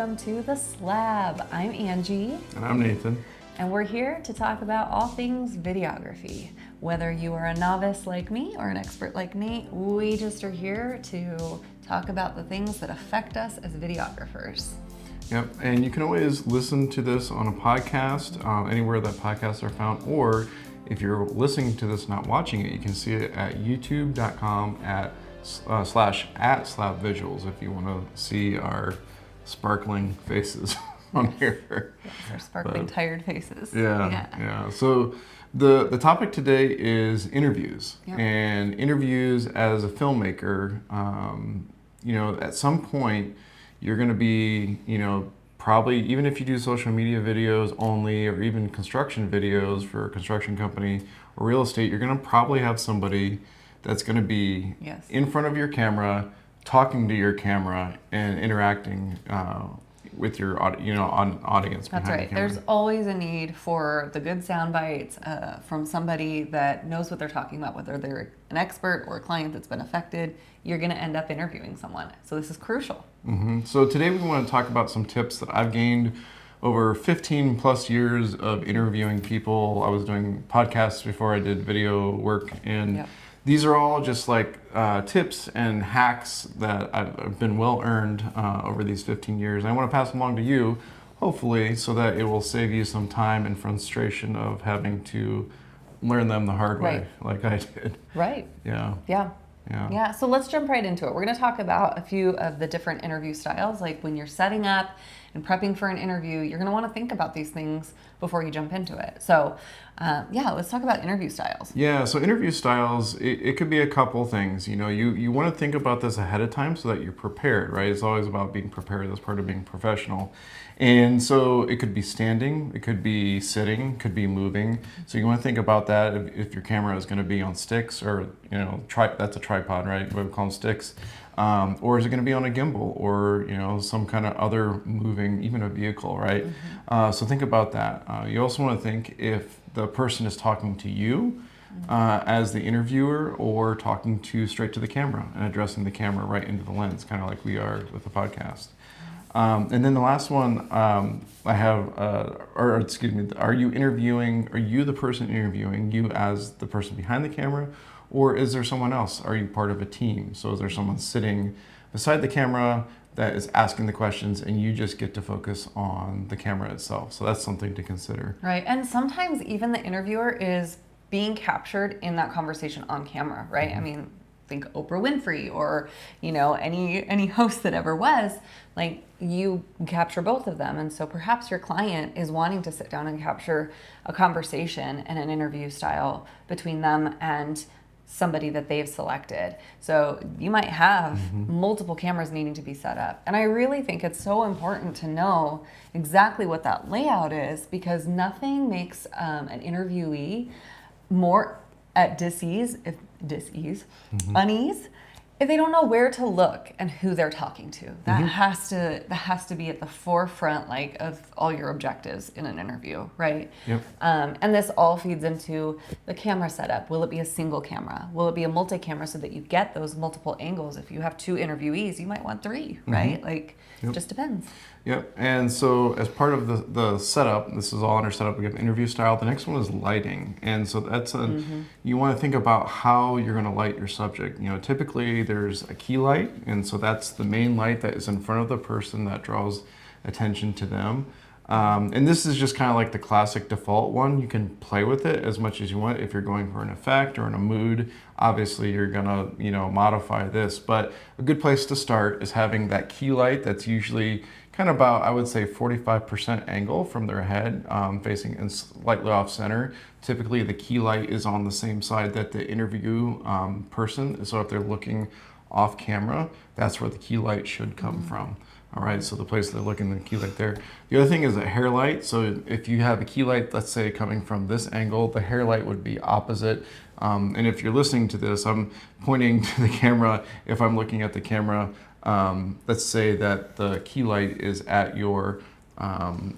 welcome to the SLAB. I'm Angie. And I'm Nathan. And we're here to talk about all things videography. Whether you are a novice like me or an expert like Nate, we just are here to talk about the things that affect us as videographers. Yep, and you can always listen to this on a podcast, anywhere that podcasts are found, or if you're listening to this, not watching it, you can see it at youtube.com /@SLAB Visuals if you want to see our sparkling faces on here. Yes, our sparkling tired faces. Yeah. So the topic today is interviews. Yep. And interviews as a filmmaker, at some point you're going to be, probably, even if you do social media videos only, or even construction videos for a construction company or real estate, you're going to probably have somebody that's going to be in front of your camera, talking to your camera, and interacting with your audience. That's right. There's always a need for the good sound bites from somebody that knows what they're talking about, whether they're an expert or a client that's been affected. You're going to end up interviewing someone. So this is crucial. Mm-hmm. So today we want to talk about some tips that I've gained over 15 plus years of interviewing people. I was doing podcasts before I did video work, and these are all just like tips and hacks that I've been well earned over these 15 years. And I want to pass them along to you, hopefully, so that it will save you some time and frustration of having to learn them the hard way, like I did. Right. Yeah. So let's jump right into it. We're going to talk about a few of the different interview styles. Like when you're setting up and prepping for an interview, you're going to want to think about these things before you jump into it. So let's talk about interview styles. Yeah, so interview styles, it could be a couple things. You want to think about this ahead of time so that you're prepared, right? It's always about being prepared. That's part of being professional. And so it could be standing, it could be sitting, could be moving. So you want to think about that if your camera is going to be on sticks, or, that's a tripod, right? What we call them, sticks. Or is it going to be on a gimbal, or some kind of other moving, even a vehicle, right? Mm-hmm. So think about that. You also want to think if the person is talking to you as the interviewer, or talking straight to the camera and addressing the camera right into the lens, kind of like we are with the podcast. And then the last one I have, are you interviewing? Are you the person interviewing, you as the person behind the camera? Or is there someone else? Are you part of a team? So is there someone sitting beside the camera that is asking the questions, and you just get to focus on the camera itself? So that's something to consider. Right. And sometimes even the interviewer is being captured in that conversation on camera, right? Mm-hmm. I mean, think Oprah Winfrey, or any host that ever was. Like, you capture both of them. And so perhaps your client is wanting to sit down and capture a conversation and an interview style between them and somebody that they've selected. So you might have multiple cameras needing to be set up. And I really think it's so important to know exactly what that layout is, because nothing makes an interviewee more at unease, if they don't know where to look and who they're talking to. That has to be at the forefront, like, of all your objectives in an interview, right? Yep. And this all feeds into the camera setup. Will it be a single camera? Will it be a multi-camera, so that you get those multiple angles? If you have 2 interviewees, you might want 3, right? Like, it just depends. Yep. And so as part of the setup, this is all under setup, we have interview style. The next one is lighting. And so that's you want to think about how you're going to light your subject. Typically there's a key light, and so that's the main light that is in front of the person that draws attention to them. And this is just kind of like the classic default one. You can play with it as much as you want. If you're going for an effect or in a mood, obviously you're gonna, modify this. But a good place to start is having that key light that's usually kind of about, I would say, 45% angle from their head, facing in slightly off center. Typically the key light is on the same side that the interview person. So if they're looking off camera, that's where the key light should come from. All right, so the place they're looking, the key light there. The other thing is a hair light. So if you have a key light, let's say coming from this angle, the hair light would be opposite. And if you're listening to this, I'm pointing to the camera. If I'm looking at the camera, let's say that the key light is at your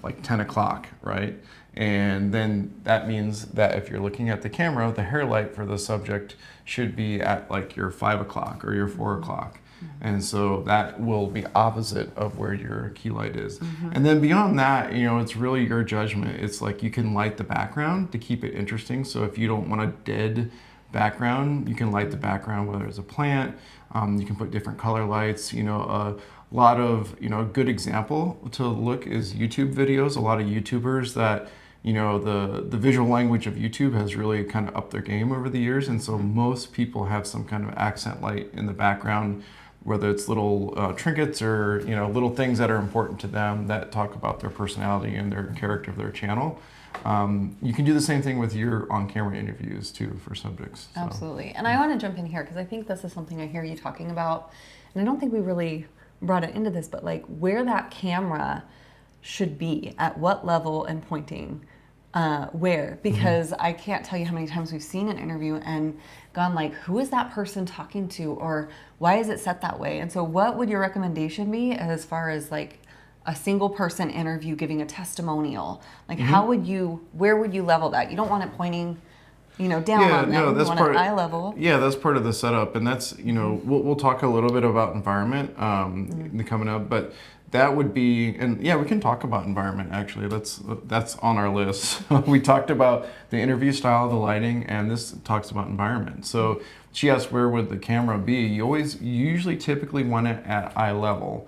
like 10 o'clock, right? And then that means that if you're looking at the camera, the hair light for the subject should be at like your 5 o'clock or your 4 o'clock. And so that will be opposite of where your key light is. And then beyond that, it's really your judgment. It's like you can light the background to keep it interesting. So if you don't want a dead background, you can light the background, whether it's a plant, you can put different color lights. A lot of, a good example to look is YouTube videos. A lot of YouTubers that, the visual language of YouTube has really kind of upped their game over the years. And so most people have some kind of accent light in the background, whether it's little trinkets or, little things that are important to them that talk about their personality and their character of their channel. You can do the same thing with your on-camera interviews too for subjects. So. Absolutely. And I want to jump in here because I think this is something I hear you talking about, and I don't think we really brought it into this, but like where that camera should be, at what level and pointing where, because I can't tell you how many times we've seen an interview and gone like, who is that person talking to, or why is it set that way? And so what would your recommendation be as far as like a single person interview giving a testimonial? Like where would you level that? You don't want it pointing, down on them. No, that's part of eye level. Yeah, that's part of the setup, and that's we'll talk a little bit about environment coming up, but that would be, and yeah, we can talk about environment actually. That's on our list. We talked about the interview style, the lighting, and this talks about environment. So she asked where would the camera be. You usually typically want it at eye level.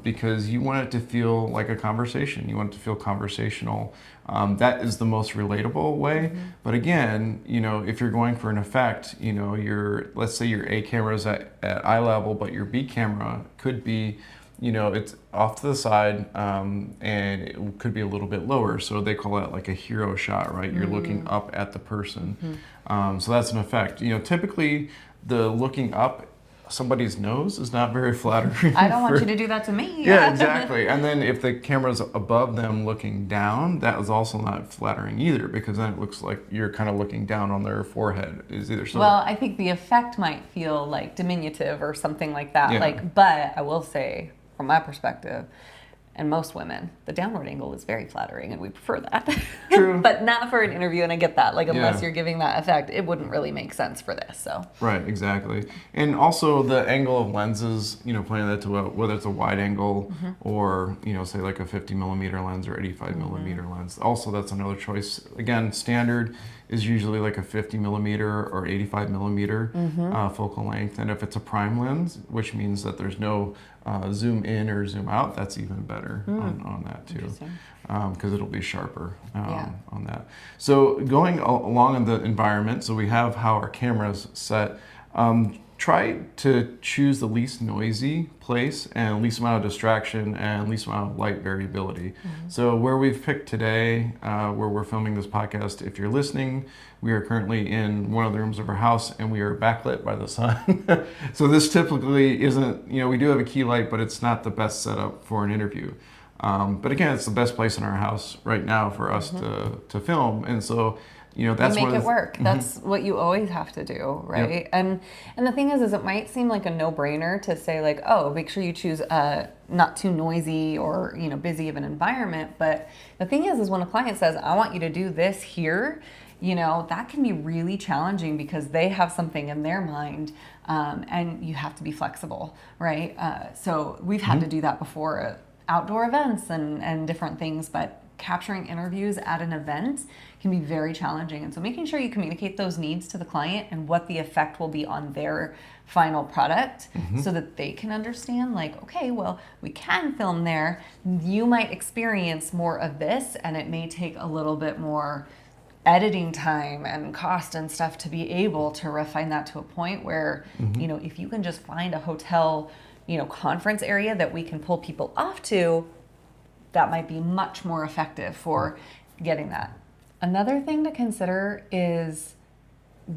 Because you want it to feel like a conversation. You want it to feel conversational. That is the most relatable way. But again, if you're going for an effect, let's say your A camera is at eye level, but your B camera could be, it's off to the side, and it could be a little bit lower. So they call it like a hero shot, right? You're looking up at the person. So that's an effect. Typically the looking up somebody's nose is not very flattering. I don't want you to do that to me. Yeah, exactly. And then if the camera's above them looking down, that is also not flattering either, because then it looks like you're kind of looking down on their forehead is either. So, well, I think the effect might feel like diminutive or something like that. Yeah. But I will say, from my perspective, and most women, the downward angle is very flattering, and we prefer that. True. But not for an interview, and I get that. Unless you're giving that effect, it wouldn't really make sense for this. So. Right, exactly. And also the angle of lenses, playing that to whether it's a wide angle or, say like a 50 millimeter lens or 85 millimeter lens. Also, that's another choice. Again, standard is usually like a 50 millimeter or 85 millimeter focal length. And if it's a prime lens, which means that there's no zoom in or zoom out, that's even better on that too, because it'll be sharper on that. So going along in the environment, so we have how our camera's set. Try to choose the least noisy place and least amount of distraction and least amount of light variability. So where we've picked today, where we're filming this podcast, if you're listening, we are currently in one of the rooms of our house and we are backlit by the sun. So this typically isn't, we do have a key light, but it's not the best setup for an interview. But again, it's the best place in our house right now for us to film. And so, that's you make it work. That's what you always have to do, right? Yep. And the thing is it might seem like a no-brainer to say like, oh, make sure you choose not too noisy or busy of an environment. But the thing is when a client says, I want you to do this here, that can be really challenging because they have something in their mind, and you have to be flexible, right? So we've had to do that before at outdoor events and different things, but capturing interviews at an event can be very challenging. And so making sure you communicate those needs to the client and what the effect will be on their final product so that they can understand like, okay, well, we can film there. You might experience more of this and it may take a little bit more editing time and cost and stuff to be able to refine that to a point where, if you can just find a hotel, conference area that we can pull people off to, that might be much more effective for getting that. Another thing to consider is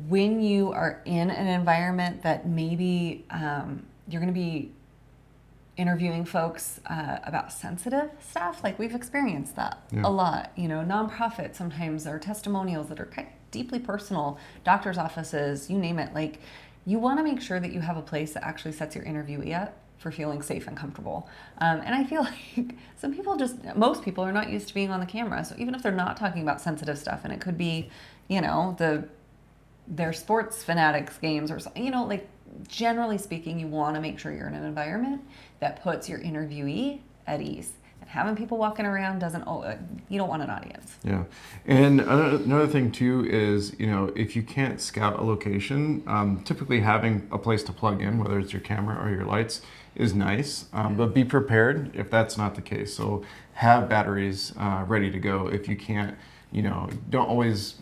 when you are in an environment that maybe you're going to be interviewing folks about sensitive stuff. Like we've experienced that a lot. Nonprofit sometimes are testimonials that are kind of deeply personal, doctor's offices, you name it. Like you want to make sure that you have a place that actually sets your interviewee up for feeling safe and comfortable. And I feel like most people are not used to being on the camera. So even if they're not talking about sensitive stuff, and it could be, their sports fanatics games or something, like generally speaking, you want to make sure you're in an environment that puts your interviewee at ease. And having people walking around doesn't, you don't want an audience. Yeah. And another thing too is, if you can't scout a location, typically having a place to plug in, whether it's your camera or your lights, is nice. But be prepared if that's not the case. So have batteries ready to go. If you can't, don't always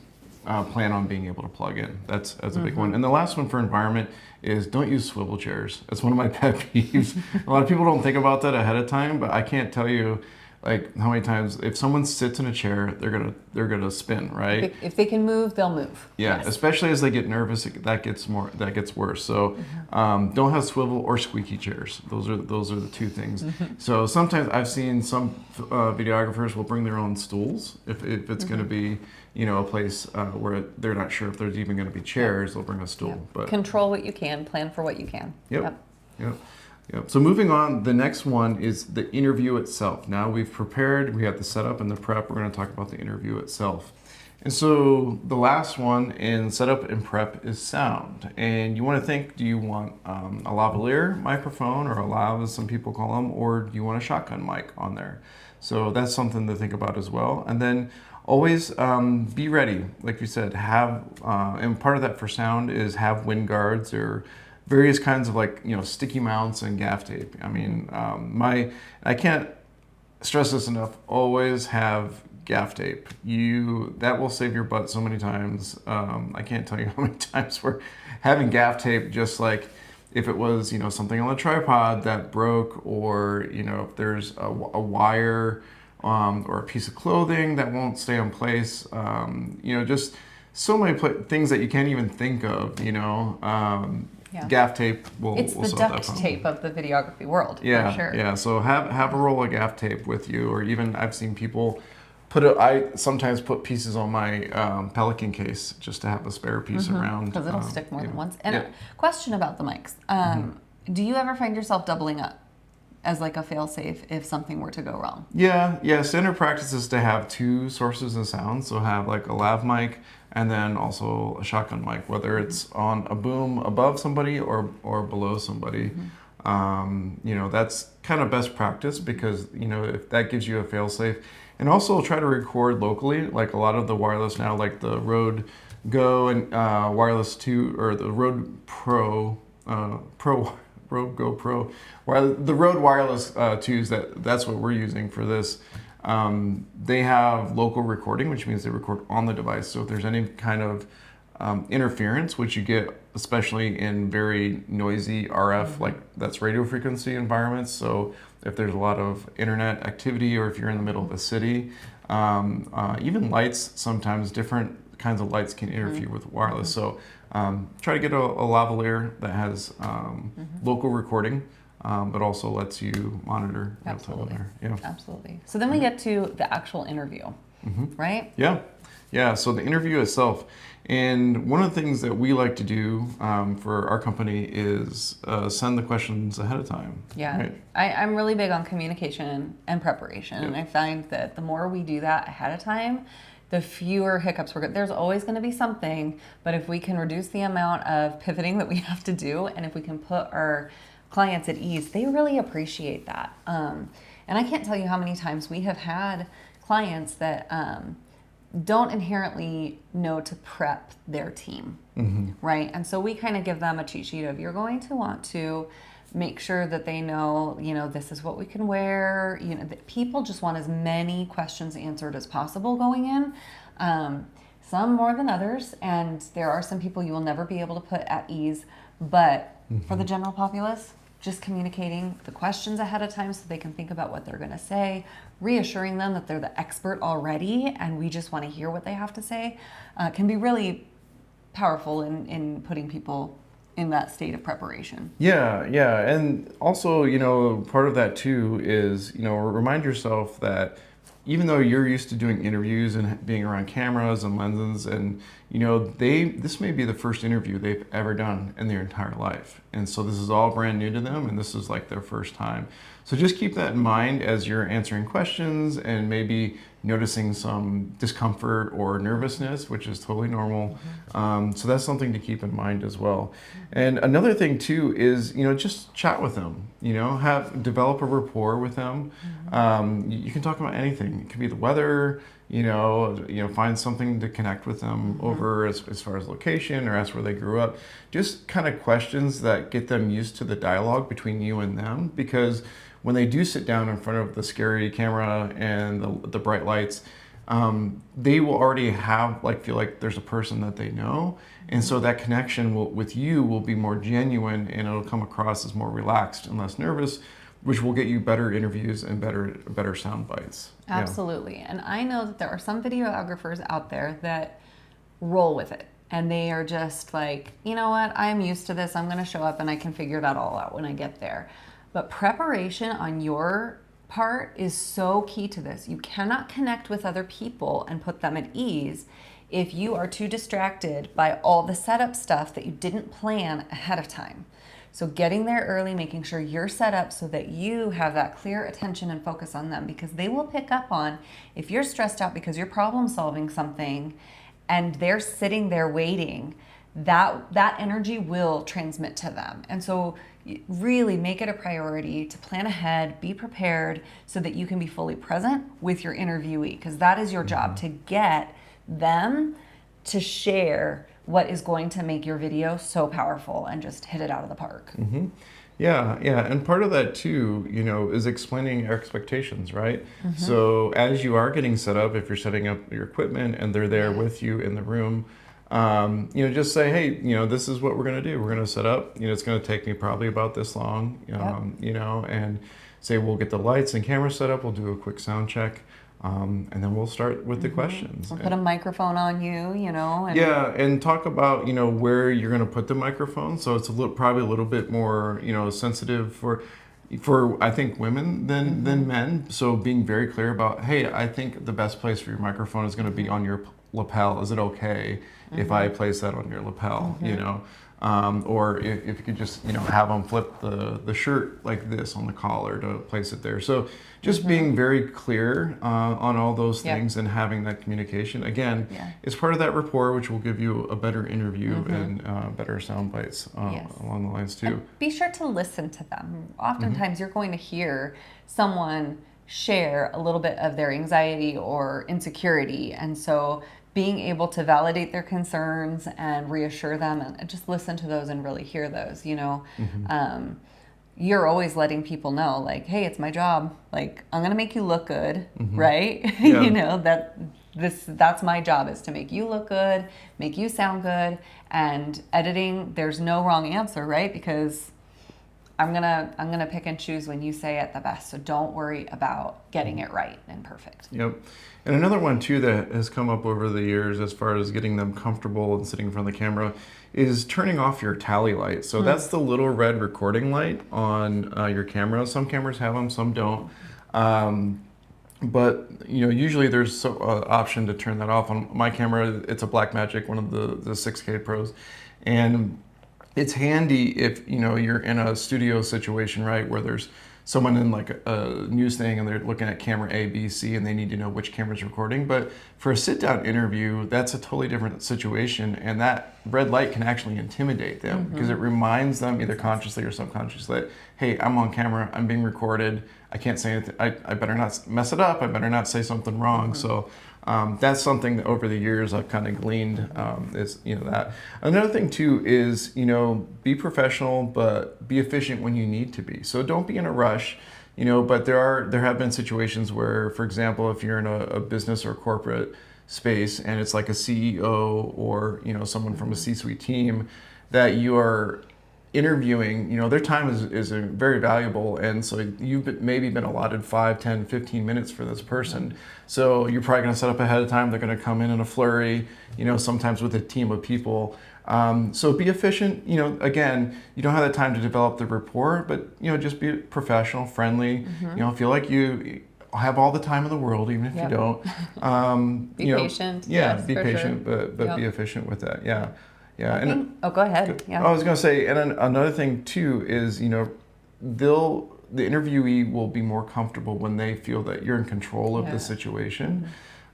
plan on being able to plug in. That's a big one. And the last one for environment is don't use swivel chairs. That's one of my pet peeves. A lot of people don't think about that ahead of time, but I can't tell you like how many times if someone sits in a chair, they're gonna spin, right? If they can move, they'll move. Yeah, Yes. especially as they get nervous, that gets worse. So don't have swivel or squeaky chairs. Those are the two things. So sometimes I've seen some videographers will bring their own stools if it's going to be a place where they're not sure if there's even going to be chairs. They'll bring a stool. Yeah. But Control what you can, plan for what you can. Yep. So moving on, the next one is the interview itself. Now we've prepared, we have the setup and the prep. We're going to talk about the interview itself. And so the last one in setup and prep is sound. And you want to think, do you want a lavalier microphone, or a lav as some people call them, or do you want a shotgun mic on there? So that's something to think about as well. And then always be ready. Like you said, and part of that for sound is have wind guards or various kinds of sticky mounts and gaff tape. I mean, I can't stress this enough. Always have gaff tape. That will save your butt so many times. I can't tell you how many times we're having gaff tape, just like if it was something on a tripod that broke, or if there's a wire or a piece of clothing that won't stay in place. Just so many things that you can't even think of. Yeah. Gaff tape will It's the solve that duct problem. tape of the videography world, Yeah, for sure. yeah. So have a roll of gaff tape with you, or even I've seen people I sometimes put pieces on my Pelican case just to have a spare piece around. Because it'll stick more than once. And yeah. a question about the mics. Do you ever find yourself doubling up as like a fail-safe if something were to go wrong? Yeah. Standard practice is to have two sources of sound. So have like a lav mic and then also a shotgun mic, whether it's on a boom above somebody or below somebody. That's kind of best practice, because if that gives you a fail-safe. And also try to record locally, like a lot of the wireless now, like the Rode Go and Wireless 2, or the Rode Pro, Rode Go Pro, the Rode Wireless 2s, that's what we're using for this. They have local recording, which means they record on the device. So if there's any kind of interference, which you get especially in very noisy RF, like that's radio frequency environments. So if there's a lot of internet activity, or if you're in the middle of a city, even lights, sometimes different kinds of lights can interfere with wireless. So try to get a lavalier that has local recording, but also lets you monitor. Absolutely. Yeah. Absolutely. So then we get to the actual interview, right? Yeah. So the interview itself. And one of the things that we like to do for our company is send the questions ahead of time. Yeah, right? I'm really big on communication and preparation. Yep. And I find that the more we do that ahead of time, the fewer hiccups we're going to. There's always going to be something, but if we can reduce the amount of pivoting that we have to do, and if we can put our clients at ease, they really appreciate that. And I can't tell you how many times we have had clients that don't inherently know to prep their team, right? And so we kind of give them a cheat sheet of, you're going to want to make sure that they know, this is what we can wear. That people just want as many questions answered as possible going in. Some more than others, and there are some people you will never be able to put at ease. But for the general populace, just communicating the questions ahead of time so they can think about what they're going to say, reassuring them that they're the expert already and we just want to hear what they have to say, can be really powerful in putting people in that state of preparation. Yeah. And also, part of that too is, remind yourself that even though you're used to doing interviews and being around cameras and lenses, and this may be the first interview they've ever done in their entire life, and so this is all brand new to them, and this is like their first time. So just keep that in mind as you're answering questions, and maybe noticing some discomfort or nervousness, which is totally normal. So that's something to keep in mind as well. And another thing too is, just chat with them, develop a rapport with them. You can talk about anything. It could be the weather, find something to connect with them over as far as location or ask where they grew up. Just kind of questions that get them used to the dialogue between you and them, because when they do sit down in front of the scary camera and the bright lights, they will already feel like there's a person that they know. And so that connection with you will be more genuine, and it'll come across as more relaxed and less nervous, which will get you better interviews and better sound bites. Absolutely. Yeah. And I know that there are some videographers out there that roll with it. And they are just like, you know what, I'm used to this. I'm going to show up and I can figure that all out when I get there. But preparation on your part is so key to this. You cannot connect with other people and put them at ease if you are too distracted by all the setup stuff that you didn't plan ahead of time. So getting there early, making sure you're set up so that you have that clear attention and focus on them, because they will pick up on if you're stressed out because you're problem solving something and they're sitting there waiting, that energy will transmit to them. And so really make it a priority to plan ahead, be prepared so that you can be fully present with your interviewee, because that is your job, to get them to share what is going to make your video so powerful and just hit it out of the park. Yeah. And part of that too, is explaining your expectations, right? So as you are getting set up, if you're setting up your equipment and they're there with you in the room, just say, hey, this is what we're going to do. We're going to set up, it's going to take me probably about this long, and say, we'll get the lights and camera set up. We'll do a quick sound check. And then we'll start with the questions. We'll put a microphone on you, and and talk about, where you're going to put the microphone. So it's probably a little bit more, sensitive for I think women than men. So being very clear about, hey, I think the best place for your microphone is going to be on your lapel. Is it okay if I place that on your lapel? Or if you could just have them flip the shirt like this on the collar to place it there. So just being very clear on all those things and having that communication, again, is part of that rapport, which will give you a better interview and better sound bites along the lines too. And be sure to listen to them. Oftentimes you're going to hear someone share a little bit of their anxiety or insecurity, and so being able to validate their concerns and reassure them and just listen to those and really hear those, you're always letting people know, like, hey, it's my job. Like, I'm going to make you look good, right? Yeah. That's my job, is to make you look good, make you sound good. And editing, there's no wrong answer, right? Because I'm gonna pick and choose when you say it the best. So don't worry about getting it right and perfect. Yep. And another one too that has come up over the years as far as getting them comfortable and sitting in front of the camera is turning off your tally light. So that's the little red recording light on your camera. Some cameras have them, some don't. But usually there's an option to turn that off. On my camera, it's a Blackmagic, one of the 6K Pros, and it's handy if you're in a studio situation, right, where there's someone in like a news thing and they're looking at camera A, B, C, and they need to know which camera's recording. But for a sit-down interview, that's a totally different situation, and that red light can actually intimidate them because it reminds them, either consciously or subconsciously, that, hey, I'm on camera, I'm being recorded, I can't say anything, I better not mess it up, I better not say something wrong. So that's something that over the years I've kind of gleaned, is that. Another thing too is be professional but be efficient when you need to be. So don't be in a rush, but there have been situations where, for example, if you're in a business or corporate space and it's like a CEO or someone from a C-suite team that you are interviewing, their time is very valuable, and so you've maybe been allotted 5, 10, 15 minutes for this person. So you're probably going to set up ahead of time. They're going to come in a flurry, sometimes with a team of people. So be efficient. Again, you don't have the time to develop the rapport, but just be professional, friendly. Feel like you have all the time in the world, even if you don't. Be patient. Yeah, yes, be patient, sure. but be efficient with that. Yeah. Go ahead. Yeah. I was going to say, and another thing too is, they'll the interviewee will be more comfortable when they feel that you're in control of the situation.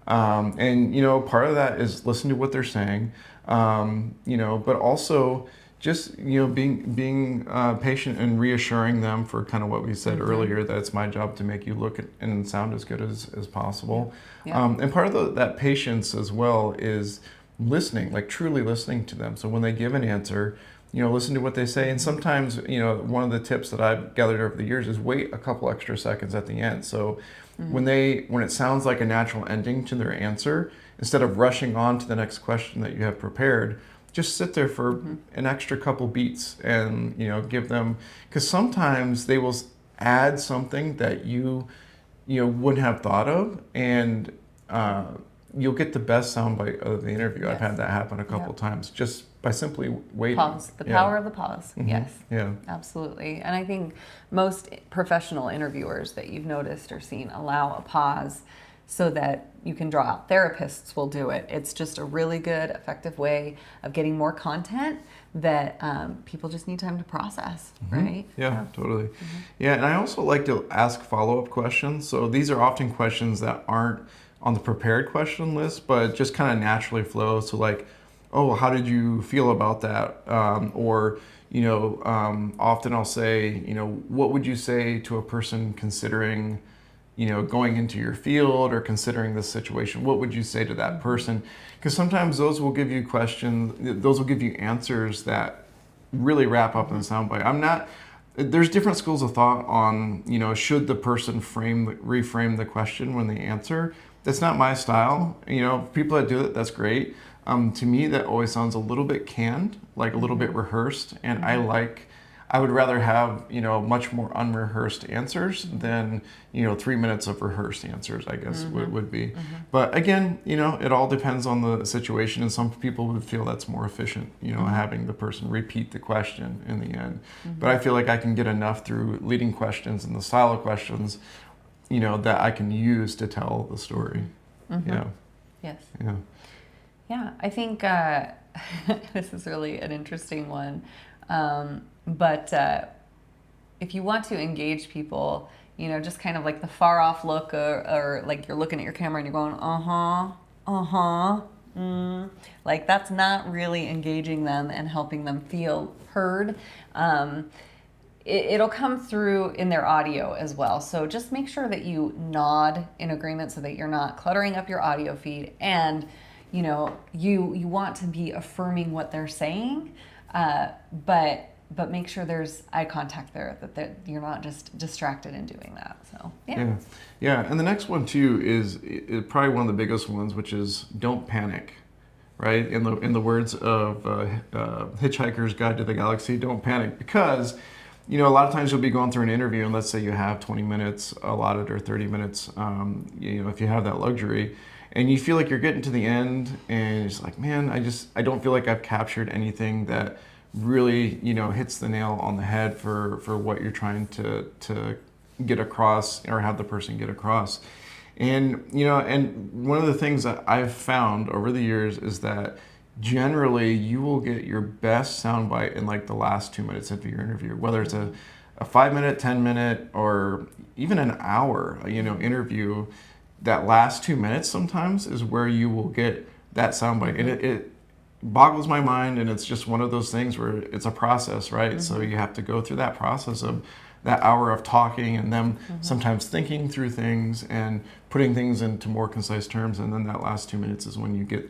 And, part of that is listen to what they're saying, but also just, being patient and reassuring them for kind of what we said earlier, that it's my job to make you look and sound as good as possible. And part of that patience as well is listening, like truly listening to them. So when they give an answer, listen to what they say. And sometimes, one of the tips that I've gathered over the years is wait a couple extra seconds at the end. So when it sounds like a natural ending to their answer, instead of rushing on to the next question that you have prepared, just sit there for an extra couple beats and, give them, because sometimes they will add something that you wouldn't have thought of, and you'll get the best soundbite of the interview. I've had that happen a couple times just by simply waiting. Pause. The power of the pause. Yes. Yeah. Absolutely. And I think most professional interviewers that you've noticed or seen allow a pause so that you can draw out. Therapists will do it. It's just a really good, effective way of getting more content that people just need time to process, right? Yeah, totally. Yeah, and I also like to ask follow-up questions. So these are often questions that aren't on the prepared question list, but just kind of naturally flow. So like, oh, how did you feel about that? Often I'll say, what would you say to a person considering, going into your field or considering this situation? What would you say to that person? Because sometimes those will give you those will give you answers that really wrap up in a soundbite. There's different schools of thought on, should the person reframe the question when they answer. That's not my style. People that do it, that's great. To me, that always sounds a little bit canned, like a little bit rehearsed. And I would rather have, much more unrehearsed answers than, 3 minutes of rehearsed answers, I guess would be. But again, it all depends on the situation. And some people would feel that's more efficient, having the person repeat the question in the end. But I feel like I can get enough through leading questions and the style of questions, that I can use to tell the story. Yeah. Yes. Yeah. Yeah, I think this is really an interesting one. But if you want to engage people, just kind of like the far off look or like you're looking at your camera and you're going, like that's not really engaging them and helping them feel heard. It'll come through in their audio as well. So just make sure that you nod in agreement so that you're not cluttering up your audio feed, and you want to be affirming what they're saying, but make sure there's eye contact there, that you're not just distracted in doing that. So yeah. And the next one too is probably one of the biggest ones, which is don't panic. Right? In the words of Hitchhiker's Guide to the Galaxy, don't panic, because a lot of times you'll be going through an interview, and let's say you have 20 minutes allotted or 30 minutes, if you have that luxury, and you feel like you're getting to the end, and it's like, man, I don't feel like I've captured anything that really, hits the nail on the head for what you're trying to get across or have the person get across. And, and one of the things that I've found over the years is that generally you will get your best soundbite in like the last 2 minutes of your interview, whether it's a 5 minute, 10 minute, or even an hour, interview. That last 2 minutes sometimes is where you will get that soundbite. And it boggles my mind, and it's just one of those things where it's a process, right? So you have to go through that process of that hour of talking and them sometimes thinking through things and putting things into more concise terms, and then that last 2 minutes is when you get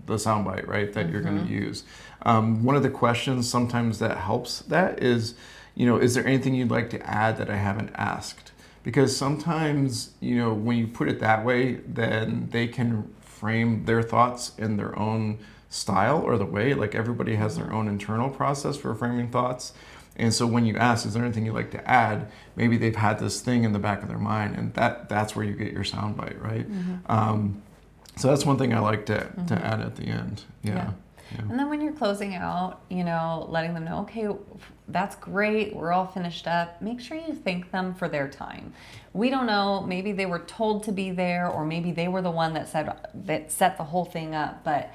the soundbite, right, that you're going to use. One of the questions sometimes that helps that is, is there anything you'd like to add that I haven't asked? Because sometimes, when you put it that way, then they can frame their thoughts in their own style or the way. Like everybody has their own internal process for framing thoughts. And so when you ask, is there anything you'd like to add? Maybe they've had this thing in the back of their mind, and that's where you get your soundbite, right? So that's one thing I like to add at the end. Yeah. And then when you're closing out, letting them know, okay, that's great, we're all finished up. Make sure you thank them for their time. We don't know, maybe they were told to be there, or maybe they were the one that set the whole thing up. But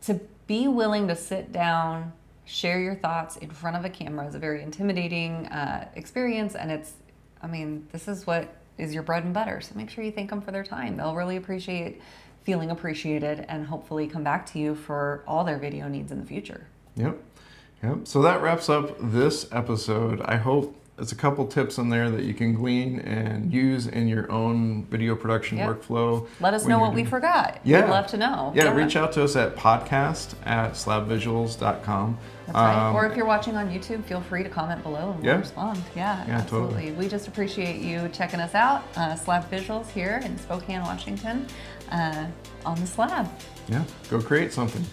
to be willing to sit down, share your thoughts in front of a camera is a very intimidating experience, and it's I mean, this is what is your bread and butter. So make sure you thank them for their time. They'll really appreciate feeling appreciated and hopefully come back to you for all their video needs in the future. Yep. So that wraps up this episode. I hope there's a couple tips in there that you can glean and use in your own video production workflow. Let us know what we forgot. Yeah. We'd love to know. Yeah, reach out to us at podcast@slabvisuals.com. That's right. Or if you're watching on YouTube, feel free to comment below and we'll respond. Yeah, absolutely. Totally. We just appreciate you checking us out. SLAB Visuals here in Spokane, Washington, on the SLAB. Yeah, go create something.